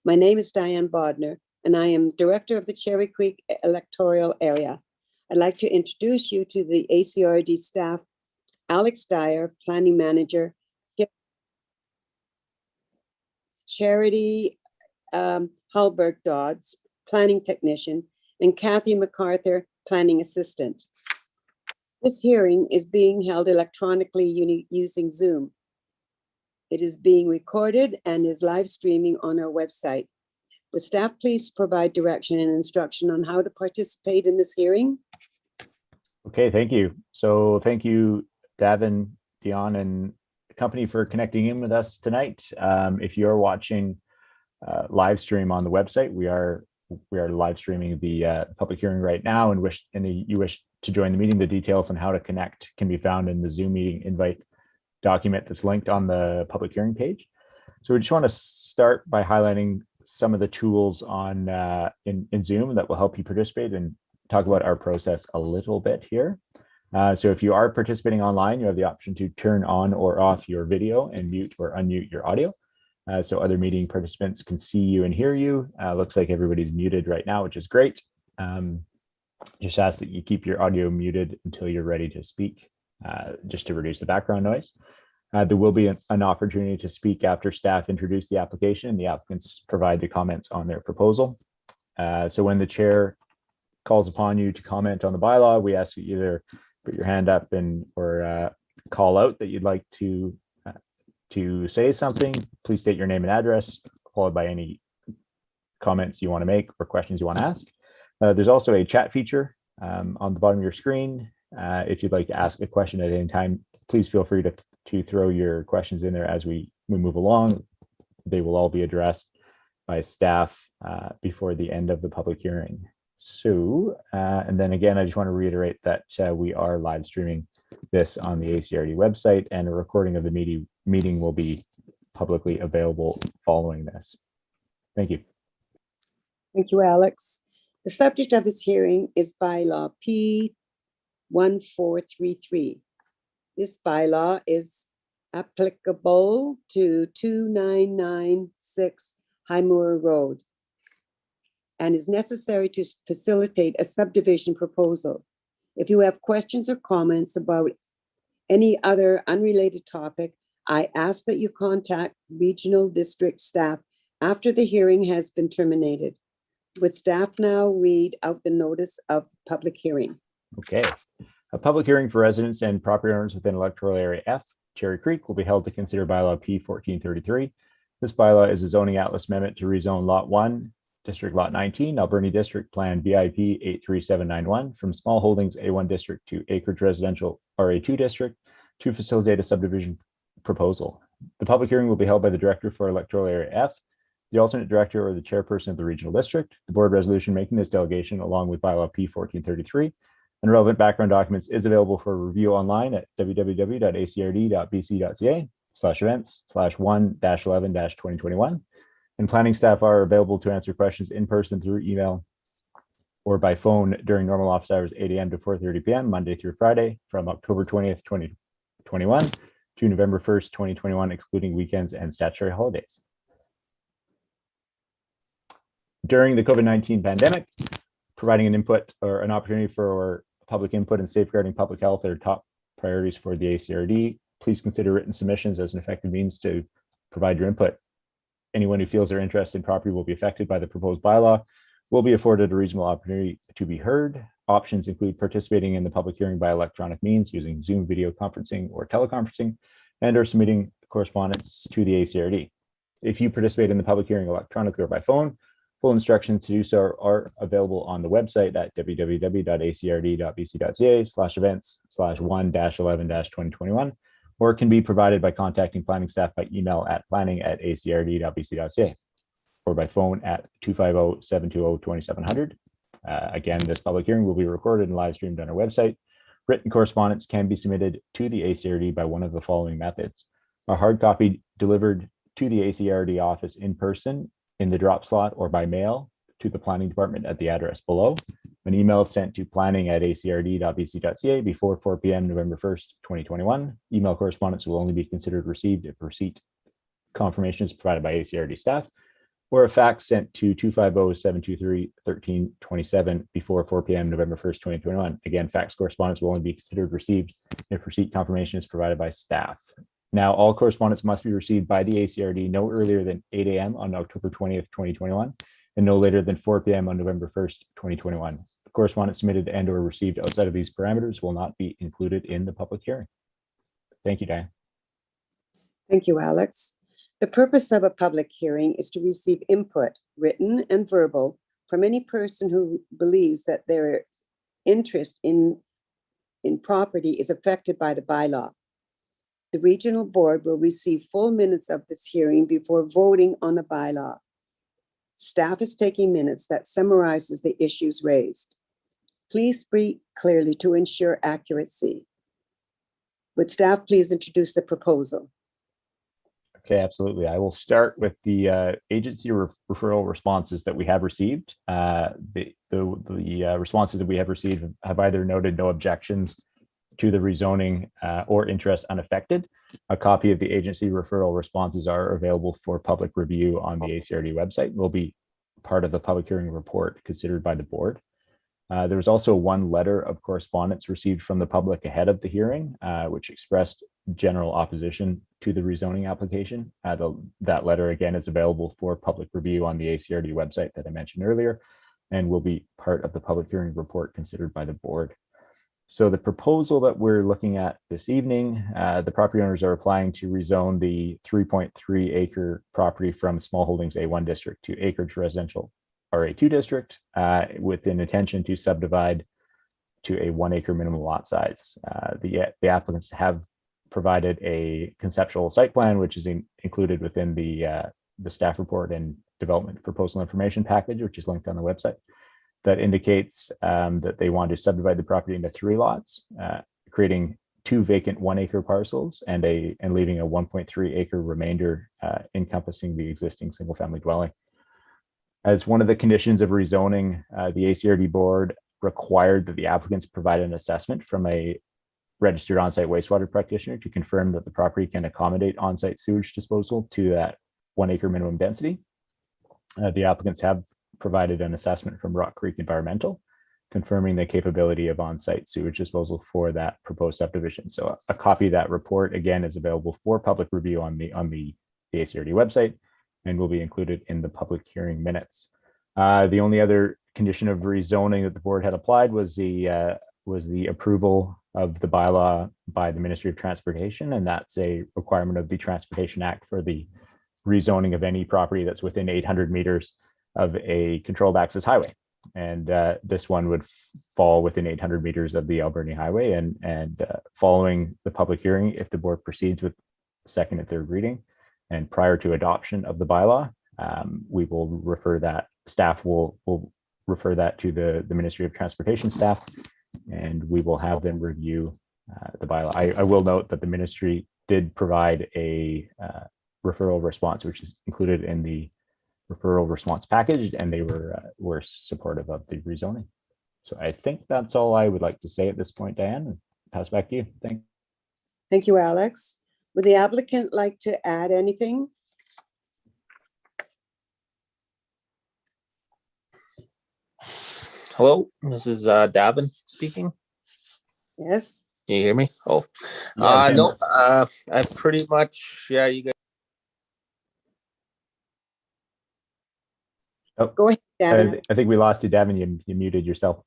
My name is Diane Bodner, and I am Director of the Cherry Creek Electoral Area. I'd like to introduce you to the ACRD staff, Alex Dyer, Planning Manager, Charity Hallberg Dodds, Planning Technician, and Kathy MacArthur, Planning Assistant. This hearing is being held electronically using Zoom. It is being recorded and is live streaming on our website. Would staff please provide direction and instruction on how to participate in this hearing? Okay, thank you. So thank you, Davin, Dion, and the company for connecting in with us tonight. If you're watching live stream on the website, we are live streaming the public hearing right now, and you wish to join the meeting, the details on how to connect can be found in the Zoom meeting invite document that's linked on the public hearing page. So we just want to start by highlighting some of the tools on in Zoom that will help you participate and talk about our process a little bit here. So if you are participating online, you have the option to turn on or off your video and mute or unmute your audio. So other meeting participants can see you and hear you. Looks like everybody's muted right now, which is great. Just ask that you keep your audio muted until you're ready to speak, just to reduce the background noise. There will be an opportunity to speak after staff introduce the application and the applicants provide the comments on their proposal. So when the chair calls upon you to comment on the bylaw, we ask you either put your hand up or call out that you'd like to say something. Please state your name and address, followed by any comments you want to make or questions you want to ask. There's also a chat feature on the bottom of your screen. If you'd like to ask a question at any time, please feel free to throw your questions in there as we move along. They will all be addressed by staff before the end of the public hearing. So, and then again, I just want to reiterate that we are live streaming this on the ACRD website, and a recording of the meeting will be publicly available following this. Thank you. Thank you, Alex. The subject of this hearing is bylaw P1433. This bylaw is applicable to 2996 Highmoor Road and is necessary to facilitate a subdivision proposal. If you have questions or comments about any other unrelated topic, I ask that you contact regional district staff after the hearing has been terminated. Would staff now read out the notice of public hearing? Okay. A public hearing for residents and property owners within electoral area F, Cherry Creek, will be held to consider bylaw P1433. This bylaw is a zoning atlas amendment to rezone Lot 1, District Lot 19, Alberni District Plan VIP 83791 from small holdings A1 district to acreage residential RA2 district to facilitate a subdivision proposal. The public hearing will be held by the director for electoral area F, the alternate director, or the chairperson of the regional district. The board resolution making this delegation, along with bylaw P1433 and relevant background documents, is available for review online at www.acrd.bc.ca/events/1-11-2021. And planning staff are available to answer questions in person through email or by phone during normal office hours 8 a.m. to 4:30 p.m. Monday through Friday from October 20th, 2021 to November 1st, 2021, excluding weekends and statutory holidays. During the COVID-19 pandemic, providing an input or an opportunity for public input and safeguarding public health are top priorities for the ACRD. Please consider written submissions as an effective means to provide your input. Anyone who feels their interest in property will be affected by the proposed bylaw will be afforded a reasonable opportunity to be heard. Options include participating in the public hearing by electronic means using Zoom video conferencing or teleconferencing, and or submitting correspondence to the ACRD. If you participate in the public hearing electronically or by phone, full instructions to do so are available on the website at www.acrd.bc.ca/events/1-11-2021, or can be provided by contacting planning staff by email at planning@acrd.bc.ca or by phone at 250-720-2700. Again, this public hearing will be recorded and live streamed on our website. Written correspondence can be submitted to the ACRD by one of the following methods: a hard copy delivered to the ACRD office in person in the drop slot, or by mail to the planning department at the address below. An email sent to planning@acrd.bc.ca before 4 p.m. November 1st, 2021. Email correspondence will only be considered received if receipt confirmation is provided by ACRD staff. or a fax sent to 250-723-1327 before 4 p.m. November 1st, 2021. Again, fax correspondence will only be considered received if receipt confirmation is provided by staff. Now, all correspondence must be received by the ACRD no earlier than 8 a.m. on October 20th, 2021, and no later than 4 p.m. on November 1st, 2021. Correspondence submitted and or received outside of these parameters will not be included in the public hearing. Thank you, Diane. Thank you, Alex. The purpose of a public hearing is to receive input, written and verbal, from any person who believes that their interest in property is affected by the bylaw. The regional board will receive full minutes of this hearing before voting on the bylaw. Staff is taking minutes that summarizes the issues raised. Please speak clearly to ensure accuracy. Would staff please introduce the proposal? Okay, absolutely. I will start with the agency referral responses that we have received. The responses that we have received have either noted no objections to the rezoning or interest unaffected. A copy of the agency referral responses are available for public review on the ACRD website. Will be part of the public hearing report considered by the board. There was also one letter of correspondence received from the public ahead of the hearing, which expressed general opposition to the rezoning application. That letter again is available for public review on the ACRD website that I mentioned earlier, and will be part of the public hearing report considered by the board. So the proposal that we're looking at this evening, the property owners are applying to rezone the 3.3 acre property from small holdings A1 district to acreage residential RA2 district with an intention to subdivide to a 1 acre minimum lot size. The applicants have provided a conceptual site plan, which is included within the staff report and development proposal information package, which is linked on the website, that indicates that they want to subdivide the property into 3 lots, creating 2 vacant 1 acre parcels and leaving a 1.3 acre remainder encompassing the existing single family dwelling. As one of the conditions of rezoning, the ACRD board required that the applicants provide an assessment from a registered on-site wastewater practitioner to confirm that the property can accommodate on-site sewage disposal to that 1 acre minimum density. The applicants have provided an assessment from Rock Creek Environmental, confirming the capability of on-site sewage disposal for that proposed subdivision. So a copy of that report again is available for public review on the ACRD website and will be included in the public hearing minutes. The only other condition of rezoning that the board had applied was the approval of the bylaw by the Ministry of Transportation, and that's a requirement of the Transportation Act for the rezoning of any property that's within 800 meters of a controlled access highway. And this one would fall within 800 meters of the Alberni Highway. And following the public hearing, if the board proceeds with second and third reading and prior to adoption of the bylaw, we will refer that, staff will refer that to the Ministry of Transportation staff, and we will have them review the bylaw. I will note that the ministry did provide a referral response, which is included in the referral response package, and they were supportive of the rezoning. So I think that's all I would like to say at this point, Diane, and pass back to you. Thank you, Alex. Would the applicant like to add anything? Hello, this is Davin speaking. Yes. Can you hear me? Oh, Yeah, no, I pretty much, yeah, you guys. Oh, Go ahead, Davin. I think we lost you, Davin. You muted yourself.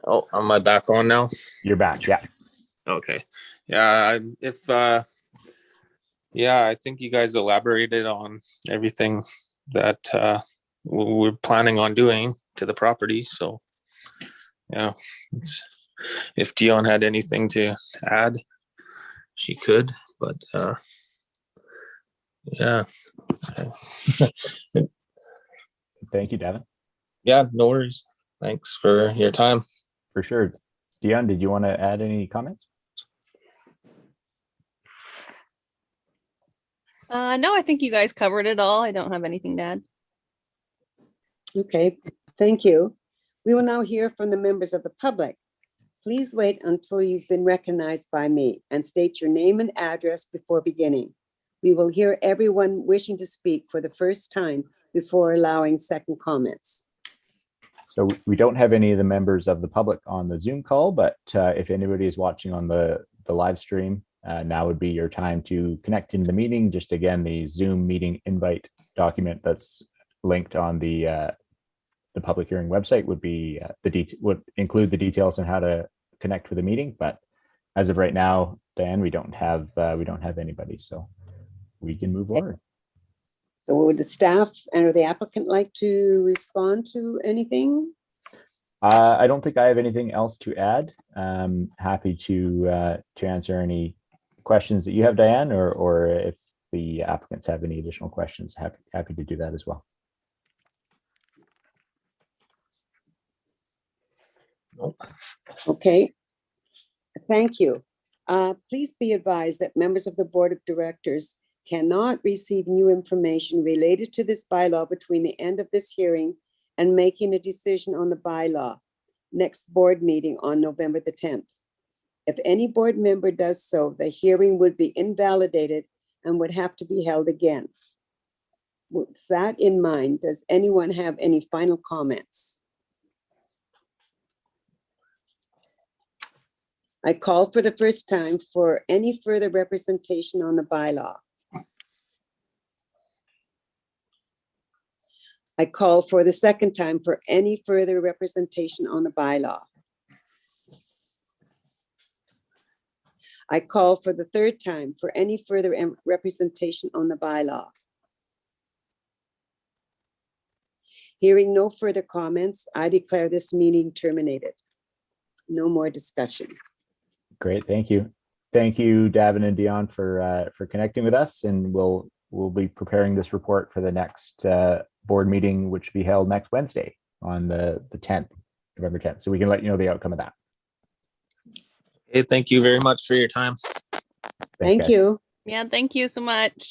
Oh, am I back on now? You're back. Yeah. Okay. Yeah, yeah, I think you guys elaborated on everything that we're planning on doing to the property. So, yeah, if Dion had anything to add, she could, but yeah. Thank you, Davin. Yeah, no worries. Thanks for your time. For sure. Dion, did you want to add any comments? No, I think you guys covered it all. I don't have anything to add. Okay, thank you. We will now hear from the members of the public. Please wait until you've been recognized by me and state your name and address before beginning. We will hear everyone wishing to speak for the first time before allowing second comments. So we don't have any of the members of the public on the Zoom call, but if anybody is watching on the live stream, now would be your time to connect in the meeting. Just again, the Zoom meeting invite document that's linked on the public hearing website would be would include the details on how to connect with the meeting. But as of right now, Diane, we don't have anybody, so we can move forward. So would the staff or the applicant like to respond to anything? I don't think I have anything else to add. Happy to answer any questions that you have, Diane, or if the applicants have any additional questions, happy to do that as well. Okay, thank you. Please be advised that members of the Board of Directors cannot receive new information related to this bylaw between the end of this hearing and making a decision on the bylaw next board meeting on November the 10th. If any board member does so, the hearing would be invalidated and would have to be held again. With that in mind, does anyone have any final comments? I call for the first time for any further representation on the bylaw. I call for the second time for any further representation on the bylaw. I call for the third time for any further representation on the bylaw. Hearing no further comments, I declare this meeting terminated. No more discussion. Great, thank you. Thank you, Davin and Dion, for connecting with us, and we'll be preparing this report for the next board meeting, which will be held next Wednesday on the 10th, November 10th. So we can let you know the outcome of that. Hey, thank you very much for your time. Thanks, Thank guys. you. Yeah, thank you so much.